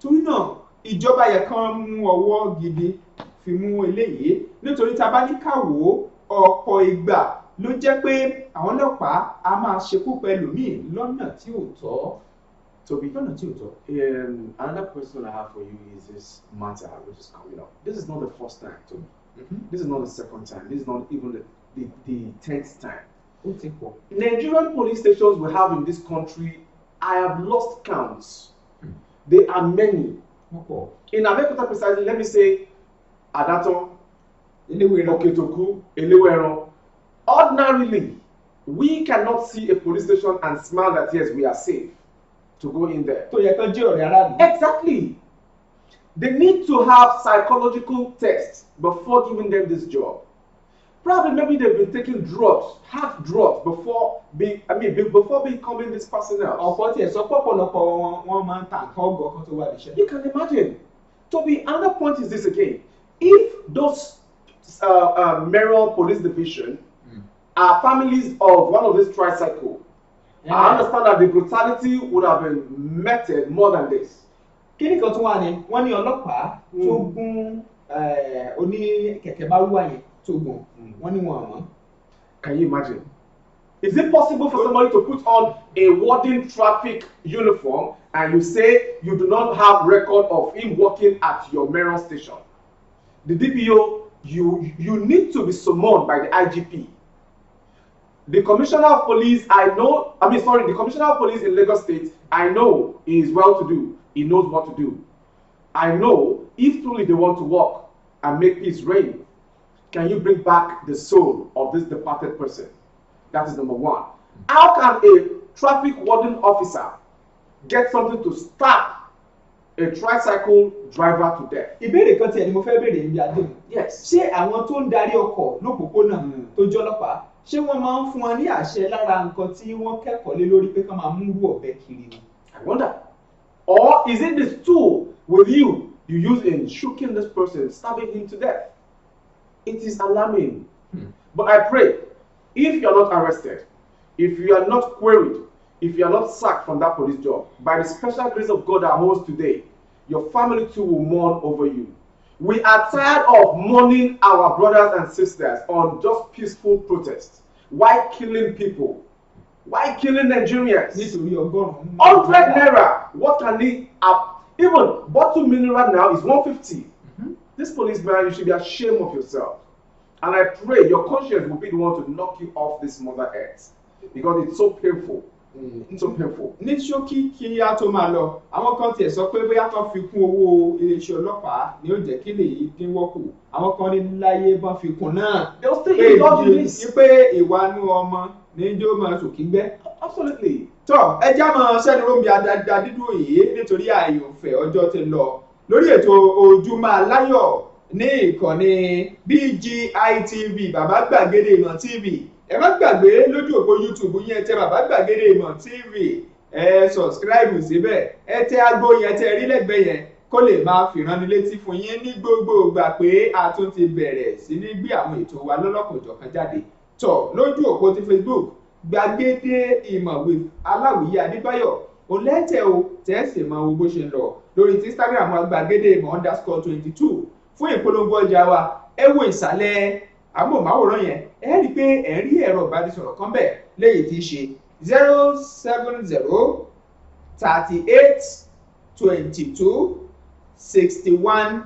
torí náà ìjọba yẹn kan mú ọwọ́ gidi fi mú eléyìí nítorí tá a bá ní ká wò ó ọ̀pọ̀ ìgbà ló jẹ́ pé àwọn ọlọ́pàá a máa ṣekú pẹ̀lú míì lọ́nà tí ò tọ́. Toby, another question I have for you is this matter which is coming up. This is not the first time, Toby. This is not the second time. This is not even the 10th time. Nigerian police stations we have in this country, I have lost counts. There are many. In Abeokuta precisely, let me say, Adaton, Oketoku, Eleweran. Ordinarily, we cannot see a police station and smile that yes, we are safe to go in there. Exactly. They need to have psychological tests before giving them this job. Probably maybe they've been taking drugs, hard drugs before becoming this personnel. You can imagine. Toby, another point is this again. If those mayoral police division are families of one of these tricycle, I understand that the brutality would have been meted more than this. Kíni kan tún wà ní wọ́n ní ọlọ́pàá tó gún oní kẹ̀kẹ́ márúwá yẹn tó gùn wọ́n ní wọn àmọ́. Can you imagine? Is it possible for somebody to put on a warding traffic uniform and you say you do not have record of him working at your mayoral station? The DPO, you need to be summoned by the IGP. The commissioner of police, the commissioner of police in Lagos State, I know he is well-to-do. He knows what to do. I know if truly they want to work and make peace reign, can you bring back the soul of this departed person? That is number one. How can a traffic warden officer get something to stop a tricycle driver to death? Ìbéèrè kan tiẹ̀ ni mo fẹ́ béèrè níbi àdéhùn. Yes. Ṣé àwọn tó ń darí ọkọ̀ lópòpónà tó jẹ́ ọlọ́pàá ṣé wọ́n máa ń fún wọn ní àṣẹ lára nǹkan tí wọ́n kẹ́kọ̀ọ́ lé lórí pé kán máa mú irú ọ̀bẹ kiri ni? I wonder. Or is it this tool with you use in shooting this person, stabbing him to death? It is alarming. But I pray, if you are not arrested, if you are not queried, if you are not sacked from that police job, by the special grace of God that holds today, your family too will mourn over you. We are tired of mourning our brothers and sisters on just peaceful protests. Why killing people? Why killing Nigerians? 100 naira. What can he have? Even bottle mineral now is 150. This policeman, you should be ashamed of yourself. And I pray your conscience will be the one to knock you off this mother earth. Because it's so painful. It's so painful. Ní ṣókí kí á tó máa lọ, àwọn kan tiẹ̀ sọ pé bóyá kan fi kún owó iléeṣẹ́ ọlọ́pàá ni ó jẹ́ kí lè dínwó kù. Àwọn kan ní láyé bọ́n fi kún náà. They'll still indulge in this. Pé ìwánú ọmọ ní jó máa sòkí gbẹ́. Absolutely. Tọ́ ẹ já mọ sẹ́nu rómi àdáda dídùn yìí nítorí ààyè òfẹ́ ọjọ́ ti lọ. Lórí ètò Ojúmọ́ Aláyọ̀ ní ìkànnì BGI TV Bàbá Gbàgede Ìmọ̀ TV. Ẹ má gbàgbé lójú òpó YouTube yẹn tẹ Bàbá Gbàgede Ìmọ̀ TV ẹ subscribe síbẹ̀ ẹ tẹ aago yẹn tẹ rí lẹ́gbẹ̀ẹ́ yẹn kó lè máa fìránnilétí fún yín ní gbogbo ìgbà pé a tún ti bẹ̀rẹ̀ sí ní gbé àwọn ètò wa lọ́lọ́kanòjọ̀kan jáde tọ̀ lójú òpó ti Facebook Gbàgede Ìmọ̀ with Aláwìyé Adébáyọ̀ olẹ́tẹ̀ o tẹ́sí mọ owó bó ṣe ń lọ lórí ti Instagram wa Gbàgede Ìmọ̀ _22 fún ìpolongo ọjà wa ẹ wo ìsàlẹ̀ amóhùnmáwòrán yẹn ẹ rí i pé ẹ rí ẹ̀rọ ìbánisọ̀rọ̀ kan bẹ́ẹ̀ léyìí tí í ṣe 070 38 22 61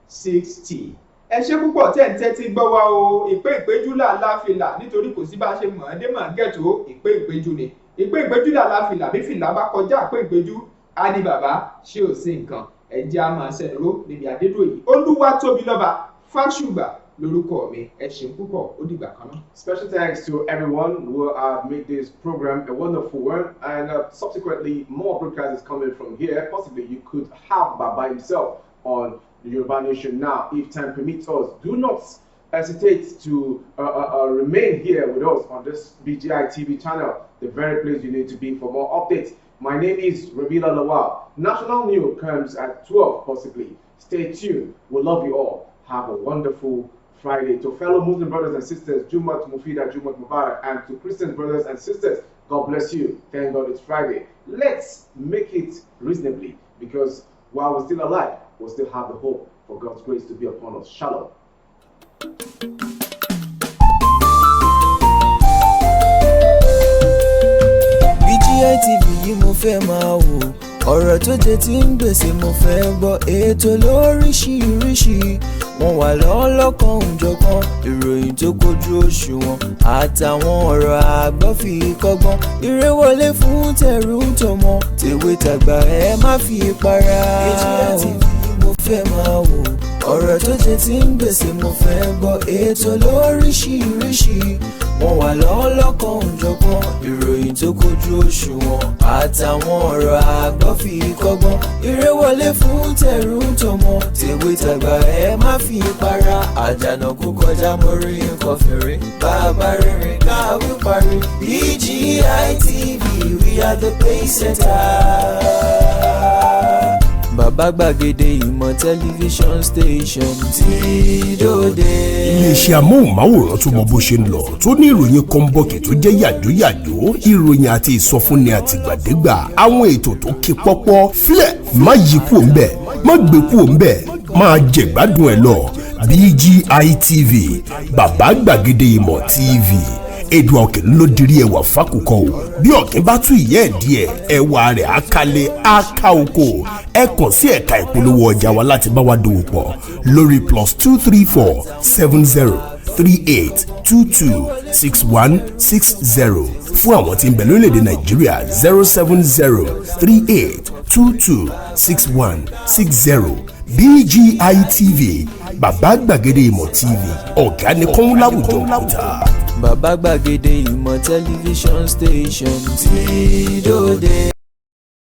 60. Ẹ ṣé púpọ̀ tẹ́ ń tẹ́tí gbọ́ wa o ìpéjú là láfilà nítorí kò sí bá a ṣe mọ̀ ẹ́ dé mọ̀ gẹ̀tò ìpéjú ni ìpé ìgbéjú làlá fìlà bí fìlà bá kọjá pé ìgbéjú á ní bàbá ṣé ò sí nǹkan ẹ̀jẹ̀ á máa ṣẹ̀dúró níbi àdédò yìí Olúwatóbilọ́ba Fásùgbà lórúkọ mi ẹ ṣeun púpọ̀ ó dìgbà kan náà. Special thanks to everyone who made this program a wonderful one, and subsequently more broadcasts coming from here. Possibly you could have Baba himself on the Yoruba Nation now, if time permits us. Do not hesitate to remain here with us on this BGI TV channel, the very place you need to be for more updates. My name is Rabila Lawal. National News comes at 12 possibly. Stay tuned. We love you all. Have a wonderful Friday. To fellow Muslim brothers and sisters, Jumat Mufida, Jumat Mubarak, and to Christian brothers and sisters, God bless you. Thank God it's Friday. Let's make it reasonably, because while we're still alive, we'll still have the hope for God's grace to be upon us. Shalom. BGI TV yìí mo fẹ́ máa wò ọ̀rọ̀ tó jẹ tí ń gbèsè mo fẹ́ gbọ́ ètò lóríṣiríṣi wọ́n wà lọ́lọ́kan òjọ̀kan ìròyìn tó kojú òṣùwọ̀n àtàwọn ọ̀rọ̀ àgbọ́ fi kọ́gbọ́n eré wọlé fún tẹ̀rù tọmọ tèwe tàgbà ẹ má fi para. BGI TV yìí mo fẹ́ máa wò ọ̀rọ̀ tó jẹ tí ń gbèsè mo fẹ́ gbọ́ ètò lóríṣiríṣi wọ́n wà lọ́lọ́kan òjọ̀kan ìròyìn tó kojú òṣùwọ̀n àtàwọn ọ̀rọ̀ àgbọ́ fi kọ́gbọ́n eré wọlé fún tẹ̀rù tọmọ tèwe tàgbà ẹ má fi para àjànà kú kọjá mórí nǹkan fèrè bàbá rere káwí parí BGI TV we are the pace setter. Bàbá Gbàgede ìmọ̀ tẹlifíṣọ̀n station tí dòde. Iléeṣẹ́ amóhùnmáwòrán tó mọ bó ṣe ń lọ tó ní ìròyìn kọ́ńbọ̀kì tó jẹ́ yàjóyàjó ìròyìn àti ìsọfúnni àtìgbàdégbà àwọn ètò tó ké pọ́pọ́ filẹ̀ má yí kúò ń bẹ̀ má gbé kúò ń bẹ̀ máa jẹ̀gbádùn ẹ̀ lọ BGI TV Bàbá Gbàgede ìmọ̀ TV èdùn ọ̀kẹ́ ló dirí ẹwà fákòkò o bí ọ̀kẹ́ bá tú ìyẹ́ ẹ̀ díẹ̀ ẹwà rẹ̀ àkàlẹ̀ àkà oko ẹ kàn sí ẹ̀ka ìpolówó ọjà wa láti bá wa dòwò pọ̀ lórí +234 70 38 22 61 60 fún àwọn tí ń bẹ lórílẹ̀‐èdè Nàìjíríà 070 38 22 61 60 BGI TV Bàbá Gbàgede ìmọ̀ TV ọ̀gá ni kọ́ń láwùjọ òkúta. Bàbá Gbàgede ìmọ̀ tẹlifíṣọ̀n station tí dòde.